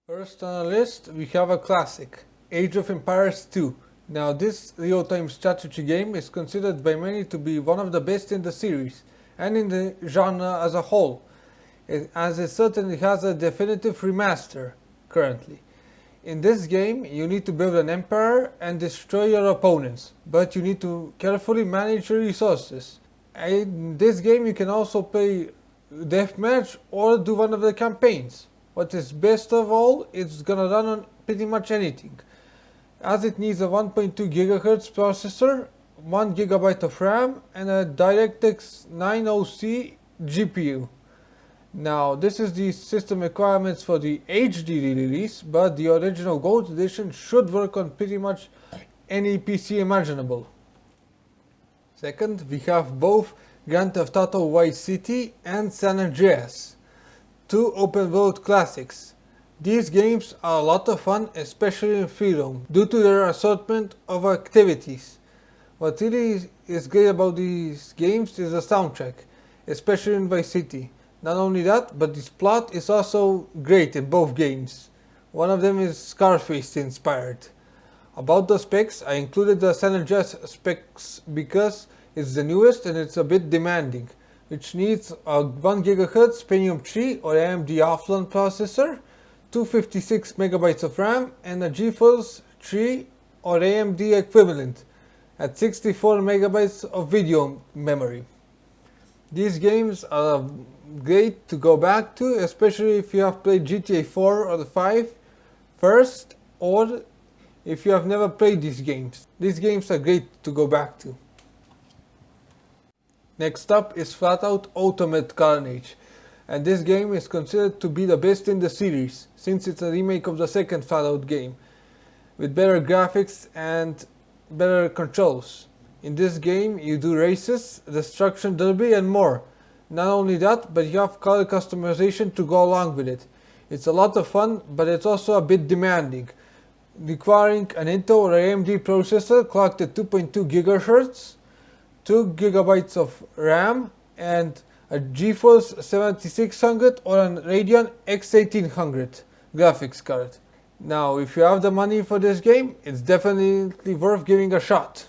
First on our list, we have a classic, Age of Empires 2. Now this real-time strategy game is considered by many to be one of the best in the series, and in the genre as a whole, as it certainly has a definitive remaster currently. In this game, you need to build an empire and destroy your opponents, but you need to carefully manage your resources. In this game you can also play deathmatch or do one of the campaigns. What is best of all, it's gonna run on pretty much anything, as it needs a 1.2 GHz processor, 1 GB of RAM and a DirectX 9OC GPU. Now this is the system requirements for the HD release, but the original Gold Edition should work on pretty much any PC imaginable. Second, we have both Grand Theft Auto Vice City and San Andreas, two open world classics. These games are a lot of fun, especially in free roam, due to their assortment of activities. What really is great about these games is the soundtrack, especially in Vice City. Not only that, but this plot is also great in both games. One of them is Scarface inspired. About the specs, I included the San Andreas specs because it's the newest and it's a bit demanding, which needs a 1 GHz Pentium 3 or AMD Athlon processor, 256 MB of RAM and a GeForce 3 or AMD equivalent at 64 MB of video memory. These games are great to go back to, especially if you have played GTA 4 or 5 first, or if you have never played these games. These games are great to go back to. Next up is Flatout Ultimate Carnage, and this game is considered to be the best in the series, since it's a remake of the second Flatout game, with better graphics and better controls. In this game you do races, destruction derby and more. Not only that, but you have color customization to go along with it. It's a lot of fun, but it's also a bit demanding, requiring an Intel or AMD processor clocked at 2.2 GHz, 2 GB of RAM and a GeForce 7600 or a Radeon X1800 graphics card. Now if you have the money for this game, it's definitely worth giving a shot.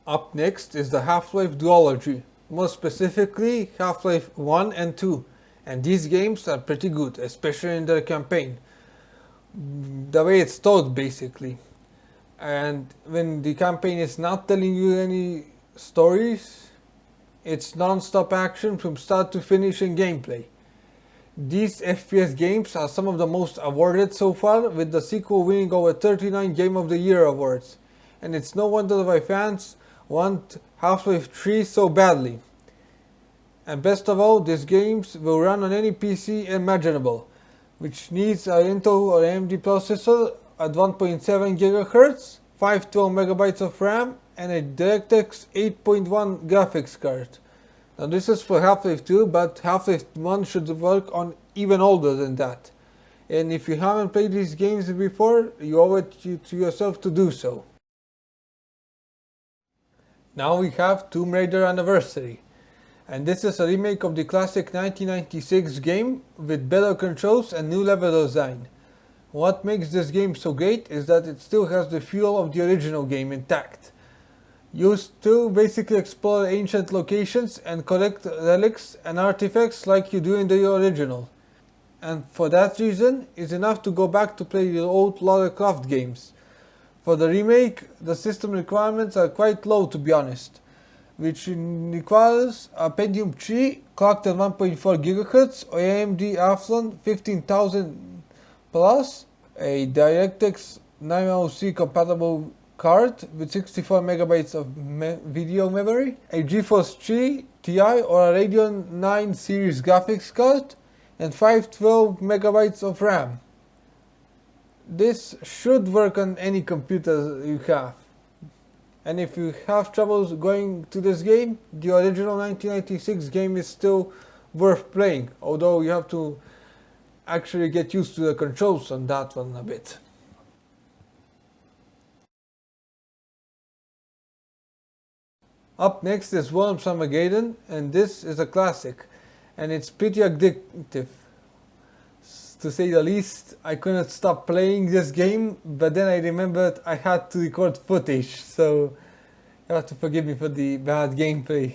Up next is the Half-Life duology, more specifically Half-Life 1 and 2, and these games are pretty good, especially in their campaign. The way it's told basically. And when the campaign is not telling you any stories, it's non-stop action from start to finish in gameplay. These FPS games are some of the most awarded so far, with the sequel winning over 39 Game of the Year awards. And it's no wonder why fans want Half-Life 3 so badly. And best of all, these games will run on any PC imaginable, which needs an Intel or AMD processor at 1.7 GHz, 512 MB of RAM and a DirectX 8.1 graphics card. Now this is for Half-Life 2, but Half-Life 1 should work on even older than that. And if you haven't played these games before, you owe it to yourself to do so. Now we have Tomb Raider Anniversary, and this is a remake of the classic 1996 game with better controls and new level design. What makes this game so great is that it still has the feel of the original game intact. You still basically explore ancient locations and collect relics and artifacts like you do in the original. And for that reason, it's enough to go back to play the old Lara Croft games. For the remake, the system requirements are quite low, to be honest, which requires a Pentium 3 clocked at 1.4 GHz or AMD Athlon 15000 plus, a DirectX 9OC compatible card with 64 MB of video memory, a GeForce 3 Ti or a Radeon 9 series graphics card, and 512 MB of RAM. This should work on any computer you have. And if you have troubles going to this game, the original 1996 game is still worth playing, although you have to actually get used to the controls on that one a bit. Up next is Worms Armageddon, and this is a classic, and it's pretty addictive. To say the least, I couldn't stop playing this game, but then I remembered I had to record footage, so you have to forgive me for the bad gameplay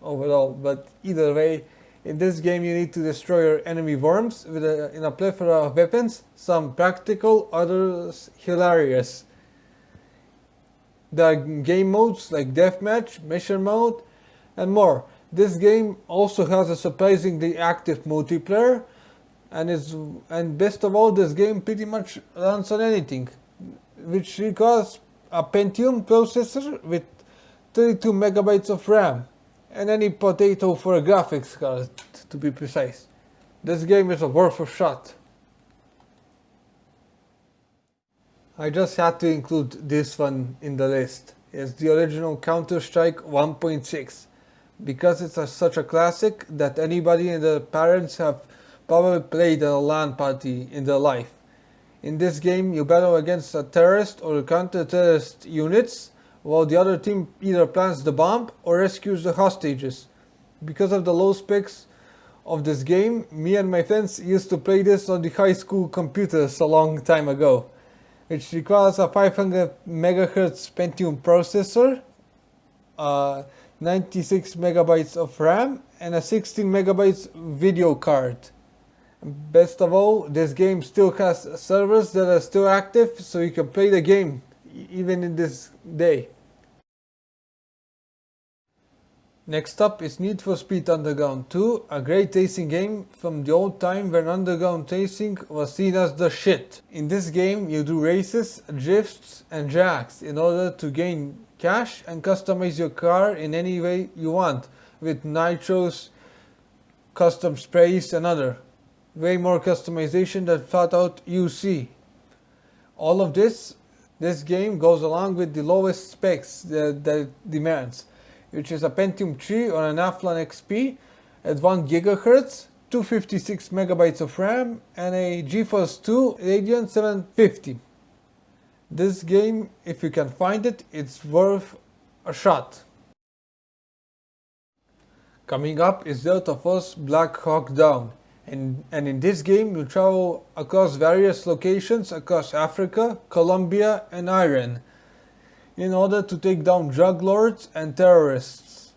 overall. But either way, in this game you need to destroy your enemy worms in a plethora of weapons, some practical, others hilarious. There are game modes like deathmatch, mission mode, and more. This game also has a surprisingly active multiplayer, and best of all, this game pretty much runs on anything, which requires a Pentium processor with 32 megabytes of RAM, and any potato for a graphics card, to be precise. This game is worth a shot. I just had to include this one in the list. It's the original Counter-Strike 1.6, because it's such a classic that anybody and their parents have probably played at a LAN party in their life. In this game you battle against a terrorist or counter-terrorist units, while the other team either plants the bomb or rescues the hostages. Because of the low specs of this game, me and my friends used to play this on the high school computers a long time ago, which requires a 500 MHz Pentium processor, 96 megabytes of RAM, and a 16 megabytes video card. Best of all, this game still has servers that are still active, so you can play the game even in this day. Next up is Need for Speed Underground 2, a great racing game from the old time when underground racing was seen as the shit. In this game you do races, drifts and drags in order to gain cash and customize your car in any way you want, with nitros, custom sprays and other. Way more customization than Flatout UC. All of this game goes along with the lowest specs that it demands, which is a Pentium 3 or an Athlon XP at 1 GHz, 256 megabytes of RAM, and a GeForce 2 Radeon 750. This game, if you can find it, it's worth a shot. Coming up is Delta Force Black Hawk Down. And in this game you travel across various locations across Africa, Colombia and Iran in order to take down drug lords and terrorists.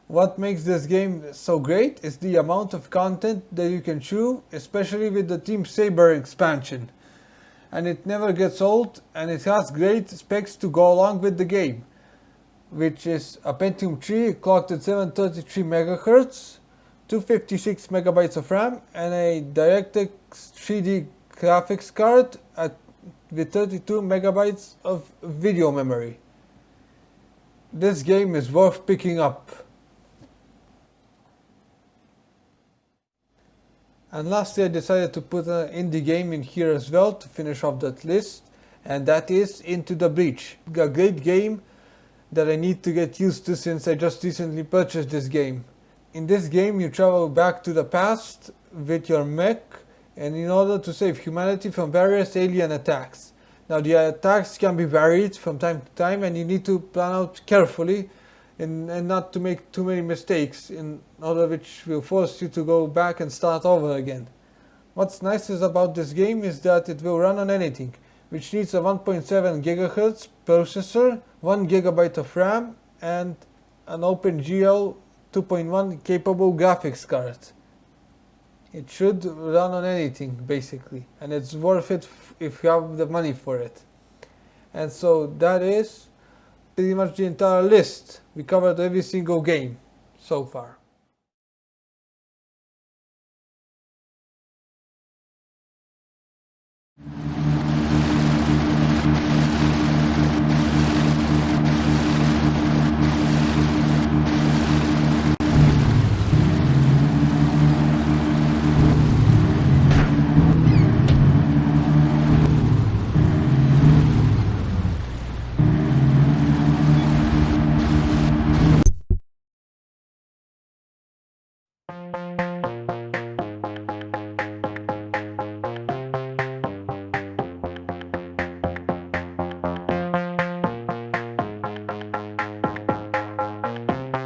What makes this game so great is the amount of content that you can chew, especially with the Team Saber expansion. And it never gets old, and it has great specs to go along with the game, which is a Pentium 3 clocked at 733 MHz, 256 megabytes of RAM, and a DirectX 3D graphics card with 32 megabytes of video memory. This game is worth picking up. And lastly, I decided to put an indie game in here as well to finish off that list, and that is Into the Breach. A great game that I need to get used to since I just recently purchased this game. In this game you travel back to the past with your mech, and in order to save humanity from various alien attacks. Now the attacks can be varied from time to time, and you need to plan out carefully and not to make too many mistakes, in order which will force you to go back and start over again. What's nice about this game is that it will run on anything, which needs a 1.7 GHz processor, 1 GB of RAM, and an OpenGL 2.1 capable graphics card. It should run on anything basically, and it's worth it if you have the money for it. And so that is pretty much the entire list. We covered every single game so far.